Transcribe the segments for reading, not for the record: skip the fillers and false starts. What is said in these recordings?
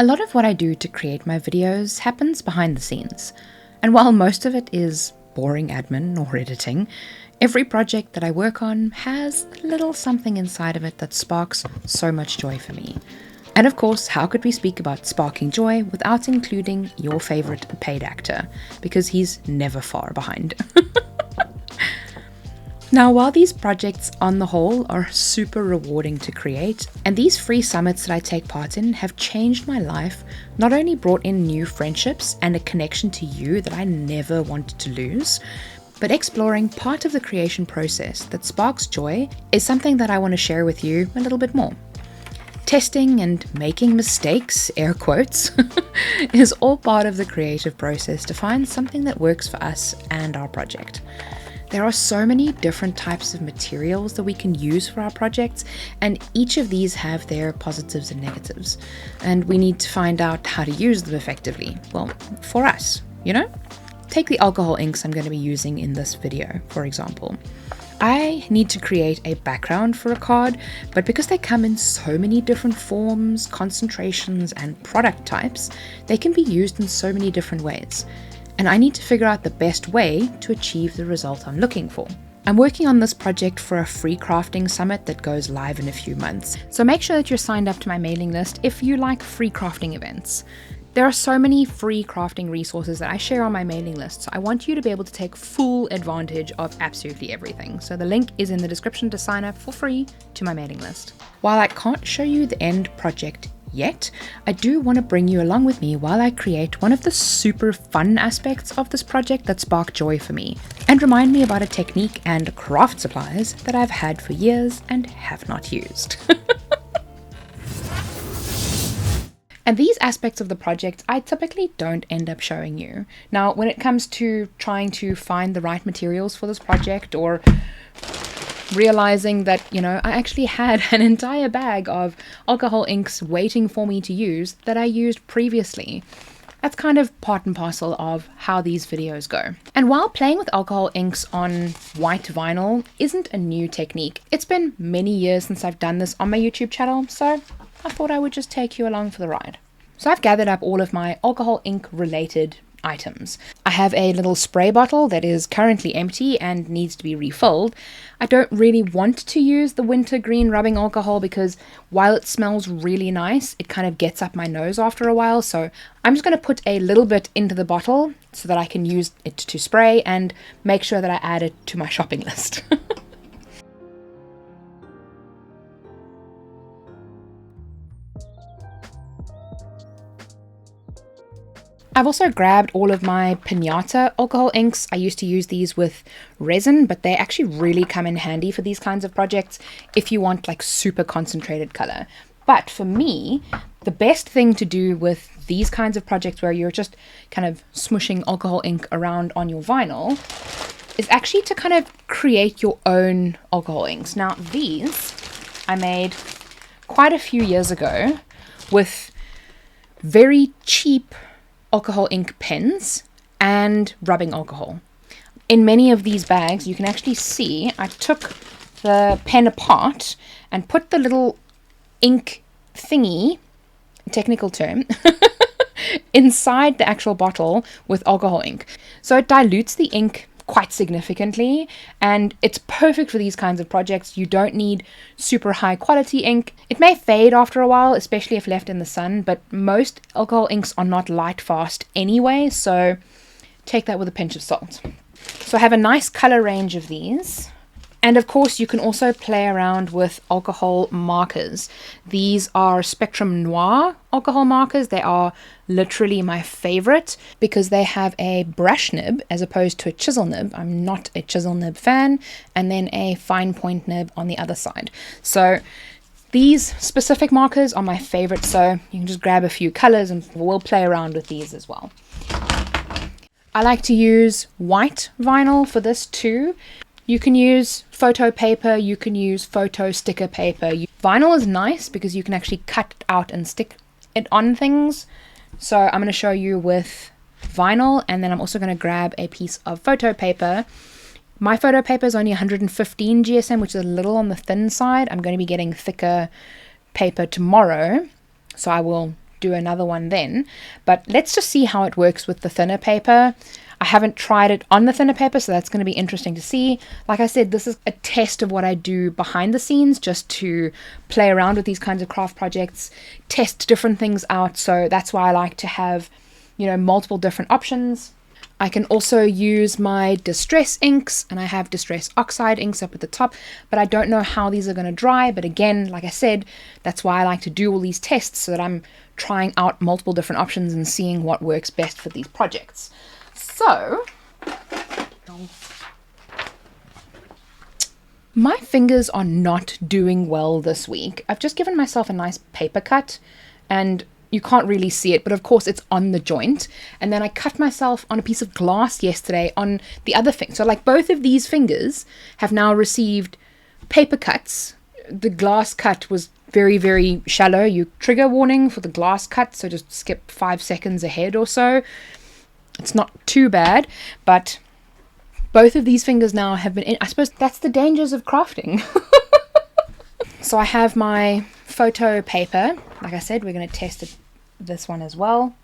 A lot of what I do to create my videos happens behind the scenes, and while most of it is boring admin or editing, every project that I work on has a little something inside of it that sparks so much joy for me. And of course, how could we speak about sparking joy without including your favorite paid actor, because he's never far behind. Now, while these projects on the whole are super rewarding to create, and these free summits that I take part in have changed my life, not only brought in new friendships and a connection to you that I never wanted to lose, but exploring part of the creation process that sparks joy is something that I want to share with you a little bit more. Testing and making mistakes, air quotes, is all part of the creative process to find something that works for us and our project. There are so many different types of materials that we can use for our projects, and each of these have their positives and negatives, and we need to find out how to use them effectively. Well, for us, you know? Take the alcohol inks I'm going to be using in this video, for example. I need to create a background for a card, but because they come in so many different forms, concentrations, and product types, they can be used in so many different ways. And I need to figure out the best way to achieve the result I'm looking for. I'm working on this project for a free crafting summit that goes live in a few months, so make sure that you're signed up to my mailing list if you like free crafting events. There are so many free crafting resources that I share on my mailing list, so I want you to be able to take full advantage of absolutely everything. So the link is in the description to sign up for free to my mailing list. While I can't show you the end project yet, I do want to bring you along with me while I create one of the super fun aspects of this project that spark joy for me, and remind me about a technique and craft supplies that I've had for years and have not used. And these aspects of the project I typically don't end up showing you. Now, when it comes to trying to find the right materials for this project, or realizing that, I actually had an entire bag of alcohol inks waiting for me to use that I used previously. That's kind of part and parcel of how these videos go. And while playing with alcohol inks on white vinyl isn't a new technique, it's been many years since I've done this on my YouTube channel, so I thought I would just take you along for the ride. So I've gathered up all of my alcohol ink related items. I have a little spray bottle that is currently empty and needs to be refilled. I don't really want to use the wintergreen rubbing alcohol because while it smells really nice, it kind of gets up my nose after a while. So I'm just going to put a little bit into the bottle so that I can use it to spray and make sure that I add it to my shopping list. I've also grabbed all of my Pinata alcohol inks. I used to use these with resin, but they actually really come in handy for these kinds of projects if you want like super concentrated color. But for me, the best thing to do with these kinds of projects where you're just kind of smushing alcohol ink around on your vinyl is actually to kind of create your own alcohol inks. Now these I made quite a few years ago with very cheap alcohol ink pens and rubbing alcohol. In many of these bags, you can actually see I took the pen apart and put the little ink thingy, technical term, inside the actual bottle with alcohol ink. So it dilutes the ink quite significantly, and it's perfect for these kinds of projects. You don't need super high quality ink. It may fade after a while, especially if left in the sun, but most alcohol inks are not light fast anyway, so take that with a pinch of salt. So I have a nice color range of these. And of course, you can also play around with alcohol markers. These are Spectrum Noir alcohol markers. They are literally my favorite because they have a brush nib as opposed to a chisel nib. I'm not a chisel nib fan. And then a fine point nib on the other side. So these specific markers are my favorite. So you can just grab a few colors and we'll play around with these as well. I like to use white vinyl for this too. You can use photo paper, you can use photo sticker paper. Vinyl is nice because you can actually cut it out and stick it on things. So I'm going to show you with vinyl, and then I'm also going to grab a piece of photo paper. My photo paper is only 115 GSM, which is a little on the thin side. I'm going to be getting thicker paper tomorrow, so I will do another one then. But let's just see how it works with the thinner paper. I haven't tried it on the thinner paper, so that's going to be interesting to see. Like I said, this is a test of what I do behind the scenes, just to play around with these kinds of craft projects, test different things out. So that's why I like to have, you know, multiple different options. I can also use my distress inks, and I have distress oxide inks up at the top, but I don't know how these are going to dry. But again, like I said, that's why I like to do all these tests, so that I'm trying out multiple different options and seeing what works best for these projects. So, my fingers are not doing well this week. I've just given myself a nice paper cut, and you can't really see it, but of course it's on the joint. And then I cut myself on a piece of glass yesterday on the other finger. So like both of these fingers have now received paper cuts. The glass cut was very, very shallow. Trigger warning for the glass cut, so just skip 5 seconds ahead or so. It's not too bad, but both of these fingers now have been in. I suppose that's the dangers of crafting. So I have my photo paper. Like I said, we're going to test this one as well.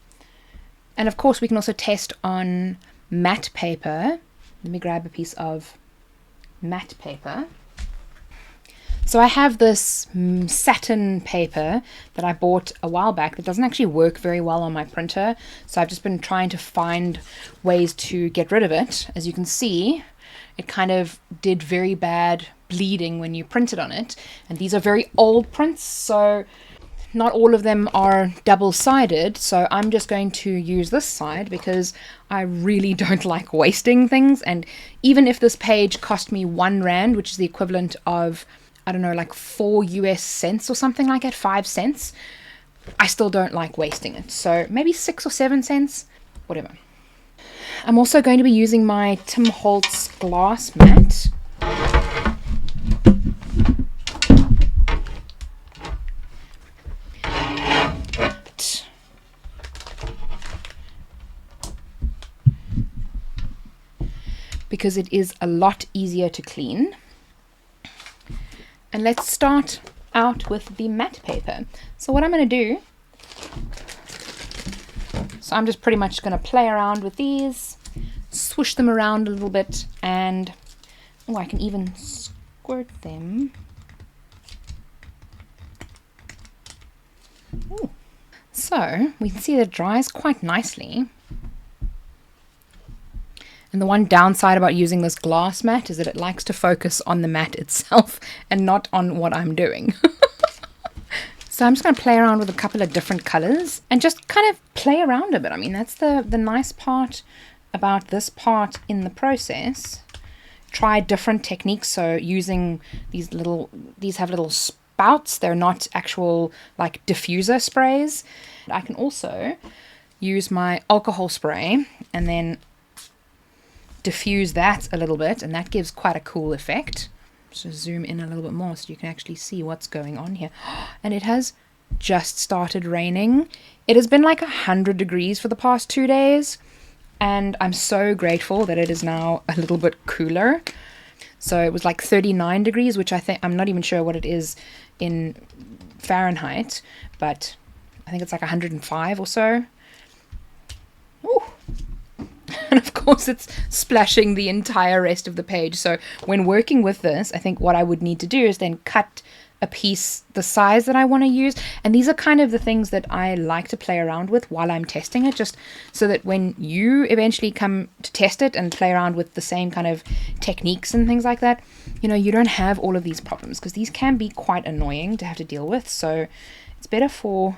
And of course, we can also test on matte paper. Let me grab a piece of matte paper. So I have this satin paper that I bought a while back that doesn't actually work very well on my printer. So I've just been trying to find ways to get rid of it. As you can see, it kind of did very bad bleeding when you printed on it. And these are very old prints, so not all of them are double-sided. So I'm just going to use this side because I really don't like wasting things. And even if this page cost me R1, which is the equivalent of, I don't know, like 4 US cents or something like that, 5 cents, I still don't like wasting it. So maybe 6 or 7 cents, whatever. I'm also going to be using my Tim Holtz glass mat. Because it is a lot easier to clean. And let's start out with the matte paper. So what I'm going to do, so I'm just pretty much going to play around with these, swoosh them around a little bit, and I can even squirt them. Ooh. So we can see that it dries quite nicely. And the one downside about using this glass mat is that it likes to focus on the mat itself and not on what I'm doing. So I'm just going to play around with a couple of different colors and just kind of play around a bit. I mean, that's the nice part about this part in the process. Try different techniques. So using these have little spouts. They're not actual like diffuser sprays. I can also use my alcohol spray and then diffuse that a little bit, and that gives quite a cool effect. So zoom in a little bit more so you can actually see what's going on here. And it has just started raining. It has been like 100 degrees for the past 2 days, and I'm so grateful that it is now a little bit cooler. So it was like 39 degrees, which I'm not even sure what it is in Fahrenheit, but I think it's like 105 or so. Ooh. And of course it's splashing the entire rest of the page. So when working with this, I think what I would need to do is then cut a piece the size that I want to use. And these are kind of the things that I like to play around with while I'm testing it, just so that when you eventually come to test it and play around with the same kind of techniques and things like that, you know, you don't have all of these problems, because these can be quite annoying to have to deal with. So it's better for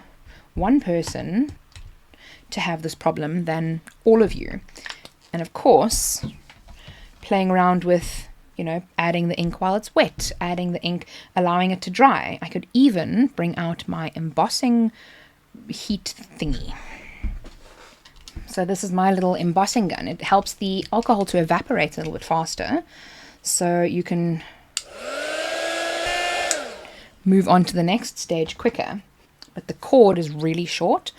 one person to have this problem than all of you. And of course, playing around with, you know, adding the ink while it's wet, adding the ink, allowing it to dry. I could even bring out my embossing heat thingy. So this is my little embossing gun. It helps the alcohol to evaporate a little bit faster, so you can move on to the next stage quicker. But the cord is really short,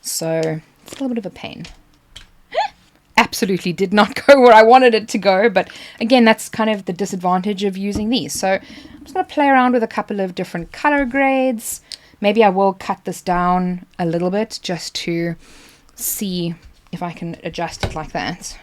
so it's a little bit of a pain. Absolutely did not go where I wanted it to go, but again, that's kind of the disadvantage of using these. So I'm just going to play around with a couple of different color grades, Maybe I will cut this down a little bit just to see if I can adjust it like that.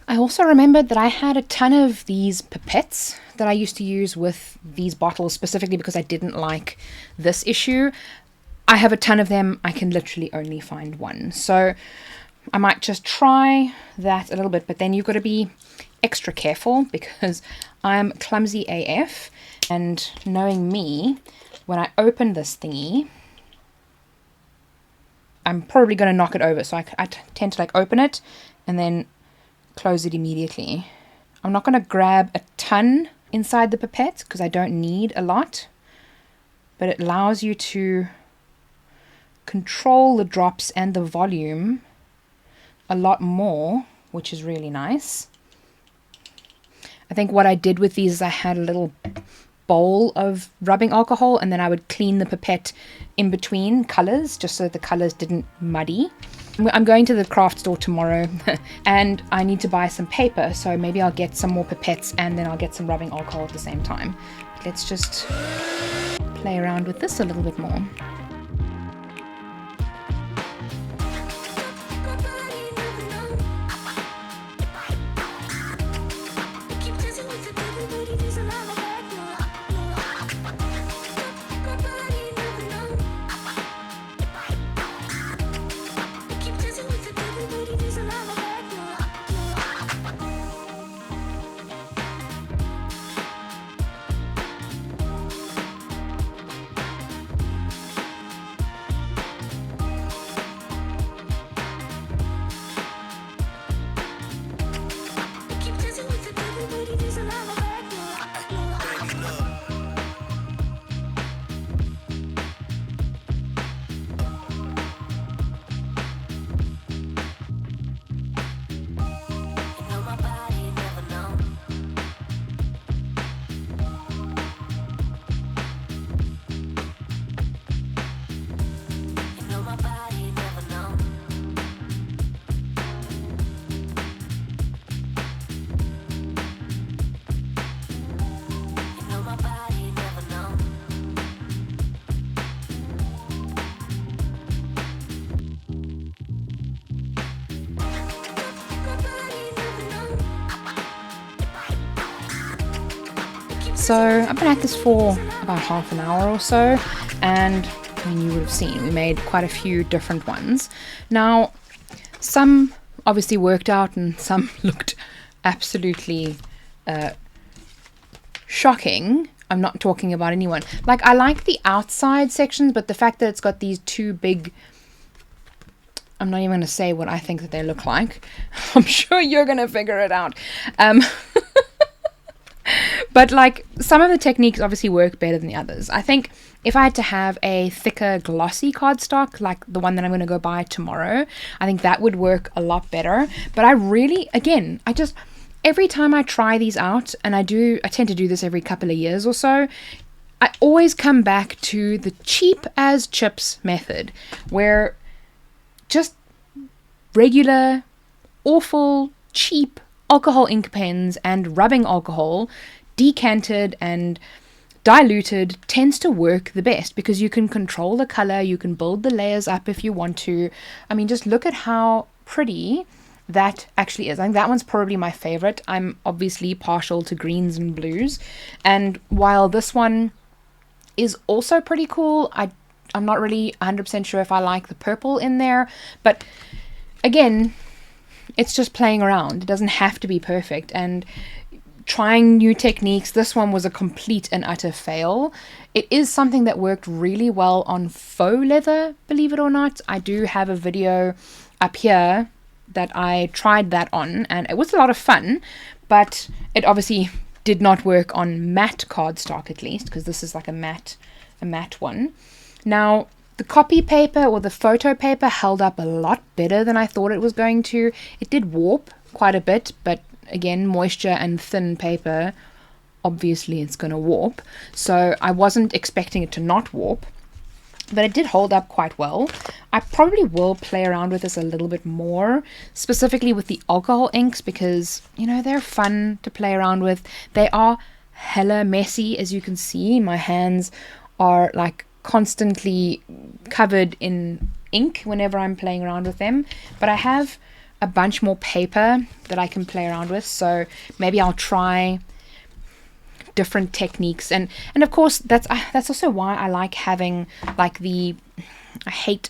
I also remembered that I had a ton of these pipettes that I used to use with these bottles, specifically because I didn't like this issue. I have a ton of them. I can literally only find one. So I might just try that a little bit, but then you've got to be extra careful because I'm clumsy AF. And knowing me, when I open this thingy, I'm probably going to knock it over. So I tend to like open it and then close it immediately. I'm not going to grab a ton inside the pipette because I don't need a lot, but it allows you to control the drops and the volume a lot more, which is really nice. I think what I did with these is I had a little bowl of rubbing alcohol and then I would clean the pipette in between colors just so the colors didn't muddy. I'm going to the craft store tomorrow and I need to buy some paper, so maybe I'll get some more pipettes and then I'll get some rubbing alcohol at the same time. But let's just play around with this a little bit more. So I've been at this for about half an hour or so, and I mean, you would have seen we made quite a few different ones. Now, some obviously worked out and some looked absolutely shocking. I'm not talking about anyone. Like, I like the outside sections, but the fact that it's got these two big... I'm not even going to say what I think that they look like. I'm sure you're going to figure it out. But like, some of the techniques obviously work better than the others. I think if I had to have a thicker glossy cardstock, like the one that I'm going to go buy tomorrow, I think that would work a lot better. But I really, again, every time I try these out, and I tend to do this every couple of years or so, I always come back to the cheap as chips method, where just regular, awful, cheap alcohol ink pens and rubbing alcohol, decanted and diluted, tends to work the best because you can control the color, you can build the layers up if you want to. I mean, just look at how pretty that actually is. I think that one's probably my favorite. I'm obviously partial to greens and blues, and while this one is also pretty cool, I'm not really 100% sure if I like the purple in there, but again, it's just playing around. It doesn't have to be perfect, and trying new techniques. This one was a complete and utter fail. It is something that worked really well on faux leather, believe it or not. I do have a video up here that I tried that on, and it was a lot of fun, but it obviously did not work on matte cardstock, at least, because this is like a matte one. Now, the copy paper or the photo paper held up a lot better than I thought it was going to. It did warp quite a bit, but again, moisture and thin paper, obviously it's going to warp. So I wasn't expecting it to not warp. but it did hold up quite well. I probably will play around with this a little bit more, specifically with the alcohol inks, because, you know, they're fun to play around with. They are hella messy, as you can see. My hands are like constantly covered in ink whenever I'm playing around with them, but I have a bunch more paper that I can play around with, so maybe I'll try different techniques. And of course, that's also why I like having like I hate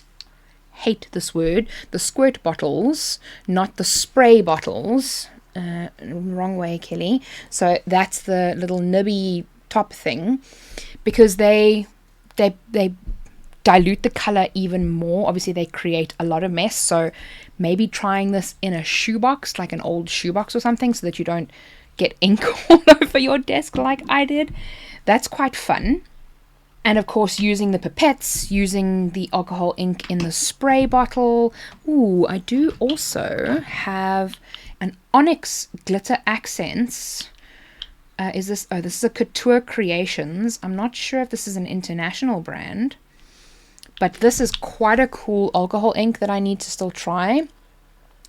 this word, the squirt bottles, not the spray bottles. Wrong way, Kelly. So that's the little nibby top thing, because they dilute the color even more. Obviously, they create a lot of mess. So maybe trying this in a shoebox, like an old shoebox or something, so that you don't get ink all over your desk like I did. That's quite fun. And of course, using the pipettes, using the alcohol ink in the spray bottle. Ooh, I do also have an onyx glitter accents. This is a Couture Creations. I'm not sure if this is an international brand, but this is quite a cool alcohol ink that I need to still try.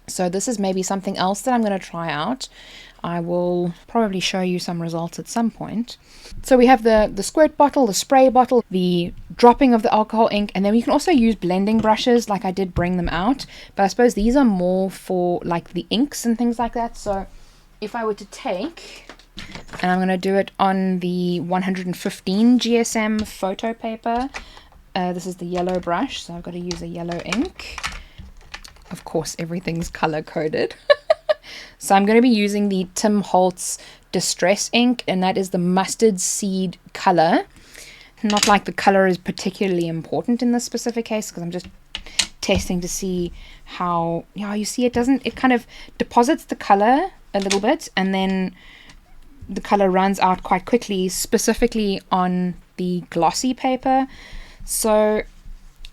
So this is maybe something else that I'm going to try out. I will probably show you some results at some point. So we have the squirt bottle, the spray bottle, the dropping of the alcohol ink, and then we can also use blending brushes, like I did bring them out. But I suppose these are more for like the inks and things like that. So if I were to take, and I'm going to do it on the 115 GSM photo paper. This is the yellow brush, so I've got to use a yellow ink. Of course, everything's color-coded. So I'm going to be using the Tim Holtz Distress ink, and that is the mustard seed color. Not like the color is particularly important in this specific case, because I'm just testing to see how, you see it kind of deposits the color a little bit, and then the color runs out quite quickly, specifically on the glossy paper. So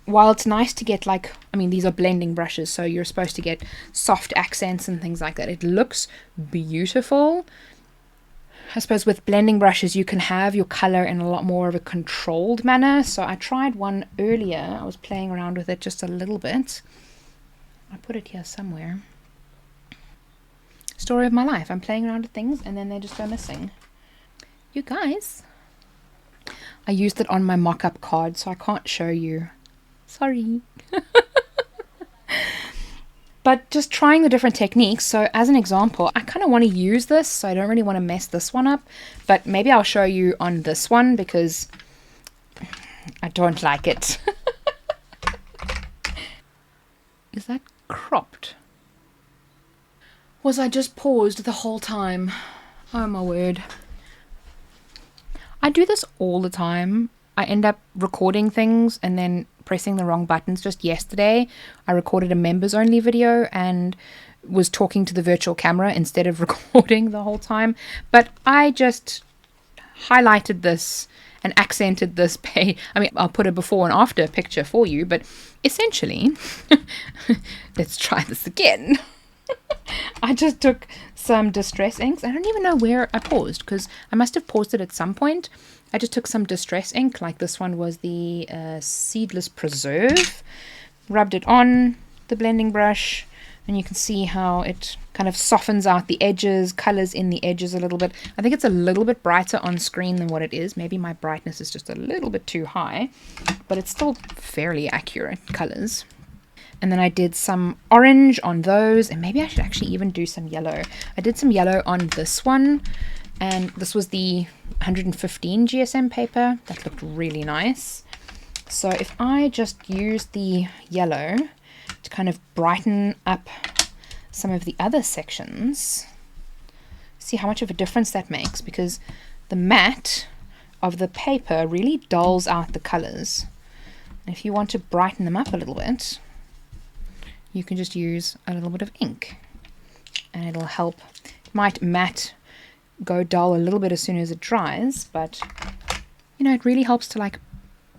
while it's nice to get these are blending brushes, so you're supposed to get soft accents and things like that. It looks beautiful. I suppose with blending brushes, you can have your color in a lot more of a controlled manner. So I tried one earlier. I was playing around with it just a little bit. I put it here somewhere. Story of my life. I'm playing around with things and then they just go missing. You guys. I used it on my mock-up card, so I can't show you. Sorry. But just trying the different techniques. So as an example, I kind of want to use this, so I don't really want to mess this one up. But maybe I'll show you on this one because I don't like it. Is that cropped? Was I just paused the whole time? Oh my word. I do this all the time. I end up recording things and then pressing the wrong buttons. Just yesterday, I recorded a members only video and was talking to the virtual camera instead of recording the whole time. But I just highlighted this and accented this page. I mean, I'll put a before and after picture for you, but essentially, let's try this again. I just took some distress inks. I don't even know where I paused because I must have paused it at some point. I just took some distress ink, like this one was the Seedless Preserve. Rubbed it on the blending brush, and you can see how it kind of softens out the edges, colors in the edges a little bit. I think it's a little bit brighter on screen than what it is. Maybe my brightness is just a little bit too high, but it's still fairly accurate colors. And then I did some orange on those, and maybe I should actually even do some yellow. I did some yellow on this one, and this was the 115 GSM paper. That looked really nice. So if I just use the yellow to kind of brighten up some of the other sections, see how much of a difference that makes, because the matte of the paper really dulls out the colors. And if you want to brighten them up a little bit, you can just use a little bit of ink and it'll help. It might matte go dull a little bit as soon as it dries, but you know, it really helps to like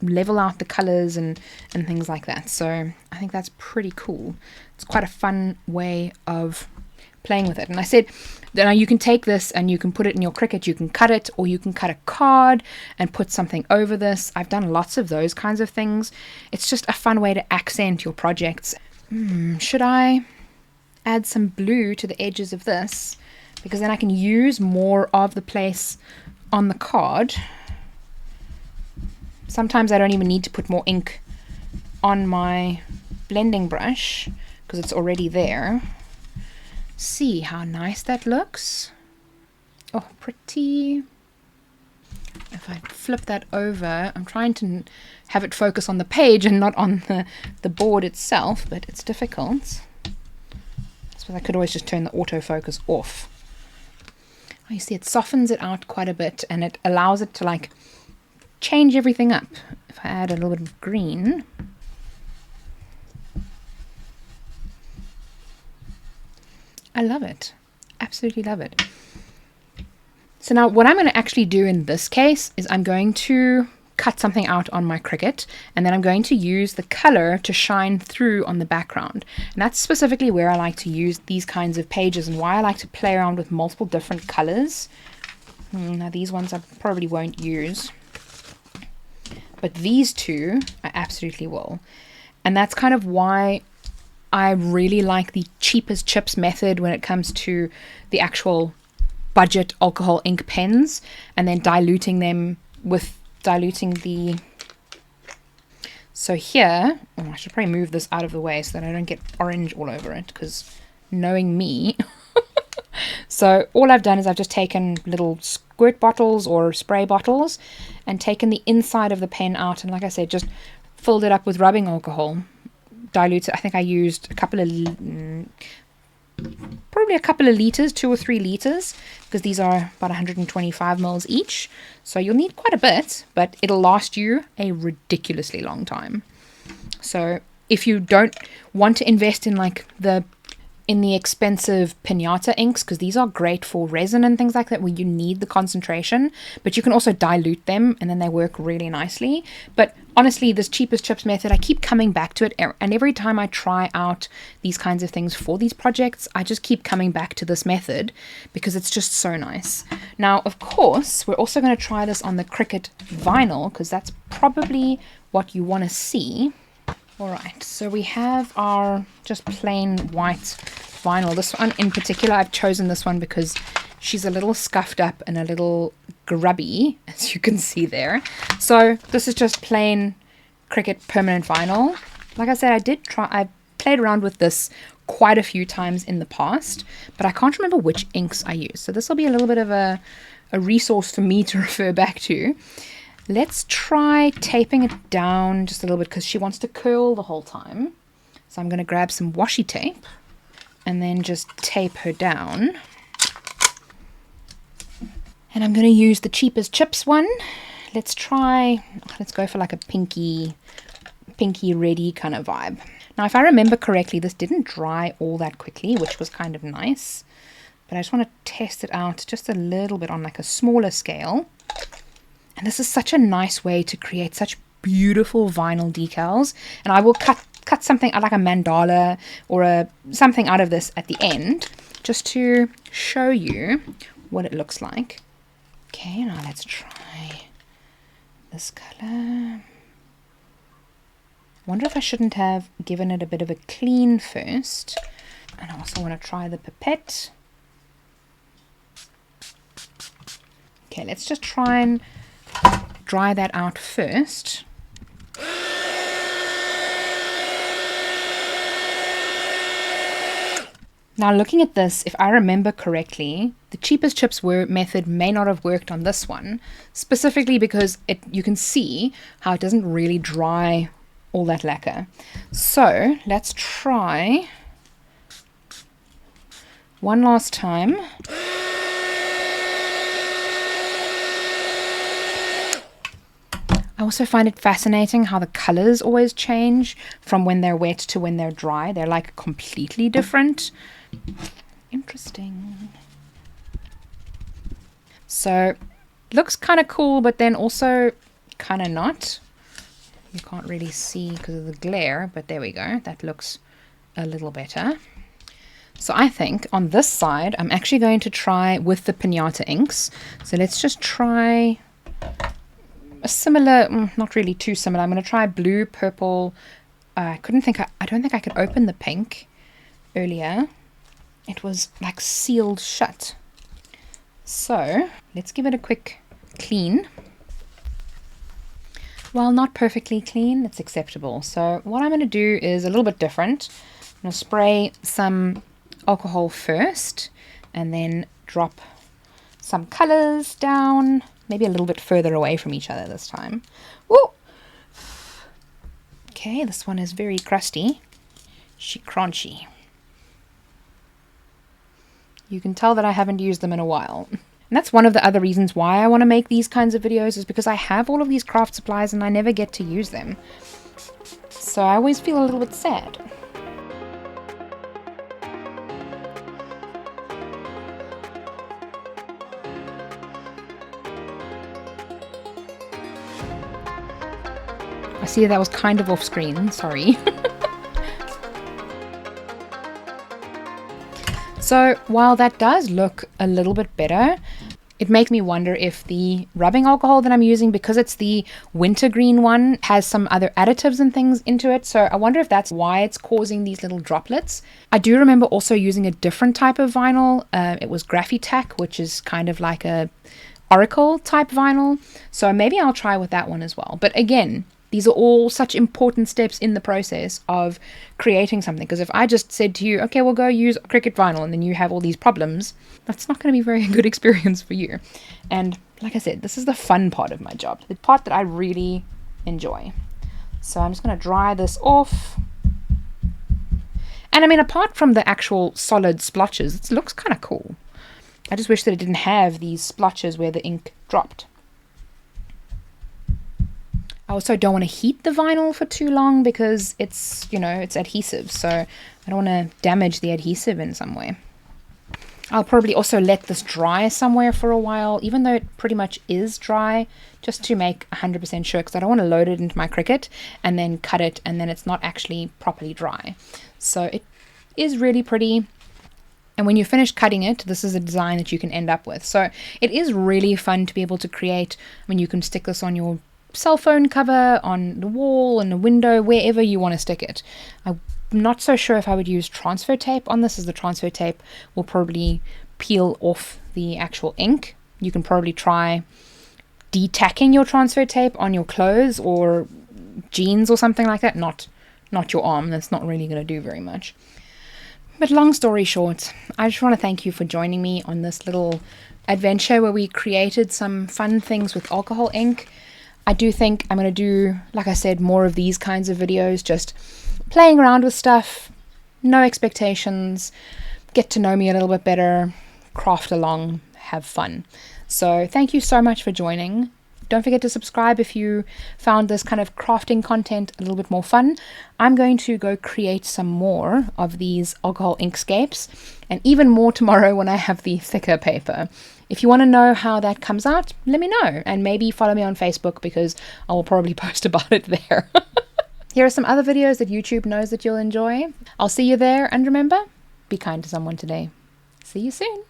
level out the colors and things like that. So I think that's pretty cool. It's quite a fun way of playing with it. And I said Now you can take this and you can put it in your Cricut, you can cut it, or you can cut a card and put something over this. I've done lots of those kinds of things. It's just a fun way to accent your projects. Should I add some blue to the edges of this? Because then I can use more of the place on the card. Sometimes I don't even need to put more ink on my blending brush because it's already there. See how nice that looks. Oh, pretty. If I flip that over, I'm trying to have it focus on the page and not on the board itself, but it's difficult. So I could always just turn the autofocus off. Oh, you see it softens it out quite a bit and it allows it to like change everything up. If I add a little bit of green. I love it. Absolutely love it. So now what I'm going to actually do in this case is I'm going to cut something out on my Cricut, and then I'm going to use the color to shine through on the background. And that's specifically where I like to use these kinds of pages and why I like to play around with multiple different colors. Now these ones I probably won't use, but these two I absolutely will. And that's kind of why I really like the cheapest chips method when it comes to the actual budget alcohol ink pens, and then diluting them with the... So here, I should probably move this out of the way so that I don't get orange all over it, because knowing me. So all I've done is I've just taken little squirt bottles or spray bottles and taken the inside of the pen out, and like I said, just filled it up with rubbing alcohol. Diluted. I think I used probably a couple of liters, 2 or 3 liters, because these are about 125 mils each. So you'll need quite a bit, but it'll last you a ridiculously long time. So if you don't want to invest in like the expensive pinata inks, because these are great for resin and things like that where you need the concentration, but you can also dilute them and then they work really nicely. But honestly, this cheapest chips method, I keep coming back to it, and every time I try out these kinds of things for these projects, I just keep coming back to this method because it's just so nice. Now, of course, we're also going to try this on the Cricut vinyl because that's probably what you want to see. Alright, so we have our just plain white vinyl. This one in particular, I've chosen this one because she's a little scuffed up and a little grubby, as you can see there. So this is just plain Cricut permanent vinyl. Like I said, I played around with this quite a few times in the past, but I can't remember which inks I used. So this will be a little bit of a resource for me to refer back to. Let's try taping it down just a little bit because she wants to curl the whole time. So I'm going to grab some washi tape and then just tape her down. And I'm going to use the cheapest chips one. Let's go for like a pinky ready kind of vibe. Now, if I remember correctly, this didn't dry all that quickly, which was kind of nice. But I just want to test it out just a little bit on like a smaller scale. And this is such a nice way to create such beautiful vinyl decals. And I will cut something like a mandala or something out of this at the end, just to show you what it looks like. Okay, now let's try this color. Wonder if I shouldn't have given it a bit of a clean first. And I also want to try the pipette. Okay, let's just try and dry that out first. Now looking at this, if I remember correctly, the cheapest chips method may not have worked on this one, specifically because you can see how it doesn't really dry all that lacquer. So let's try one last time. I also find it fascinating how the colors always change from when they're wet to when they're dry. They're like completely different. Interesting. So looks kind of cool, but then also kind of not. You can't really see because of the glare, but there we go. That looks a little better. So I think on this side, I'm actually going to try with the pinata inks. So let's just try a similar, not really too similar. I'm going to try blue, purple. I don't think I could open the pink earlier. It was like sealed shut. So let's give it a quick clean. While not perfectly clean, it's acceptable. So what I'm going to do is a little bit different. I'm going to spray some alcohol first and then drop some colors down, maybe a little bit further away from each other this time. Woo! Okay, this one is very crusty. Crunchy. You can tell that I haven't used them in a while. And that's one of the other reasons why I want to make these kinds of videos, is because I have all of these craft supplies and I never get to use them. So I always feel a little bit sad. I see that was kind of off screen, sorry. So while that does look a little bit better, it makes me wonder if the rubbing alcohol that I'm using, because it's the wintergreen one, has some other additives and things into it. So I wonder if that's why it's causing these little droplets. I do remember also using a different type of vinyl. It was Graphitac, which is kind of like a Oracle type vinyl. So maybe I'll try with that one as well. But again, these are all such important steps in the process of creating something. Because if I just said to you, okay, we'll go use Cricut vinyl, and then you have all these problems, that's not going to be a very good experience for you. And like I said, this is the fun part of my job, the part that I really enjoy. So I'm just going to dry this off. And I mean, apart from the actual solid splotches, it looks kind of cool. I just wish that it didn't have these splotches where the ink dropped. I also don't want to heat the vinyl for too long because it's, it's adhesive. So I don't want to damage the adhesive in some way. I'll probably also let this dry somewhere for a while, even though it pretty much is dry, just to make 100% sure, because I don't want to load it into my Cricut and then cut it and then it's not actually properly dry. So it is really pretty. And when you finish cutting it, this is a design that you can end up with. So it is really fun to be able to create. I mean, you can stick this on your cell phone cover, on the wall, in a window, wherever you want to stick it. I'm not so sure if I would use transfer tape on this, as the transfer tape will probably peel off the actual ink. You can probably try detacking your transfer tape on your clothes or jeans or something like that. Not your arm. That's not really going to do very much. But long story short, I just want to thank you for joining me on this little adventure where we created some fun things with alcohol ink. I do think I'm going to do, like I said, more of these kinds of videos, just playing around with stuff, no expectations, get to know me a little bit better, craft along, have fun. So thank you so much for joining. Don't forget to subscribe if you found this kind of crafting content a little bit more fun. I'm going to go create some more of these alcohol inkscapes, and even more tomorrow when I have the thicker paper. If you want to know how that comes out, let me know, and maybe follow me on Facebook, because I will probably post about it there. Here are some other videos that YouTube knows that you'll enjoy. I'll see you there, and remember, be kind to someone today. See you soon.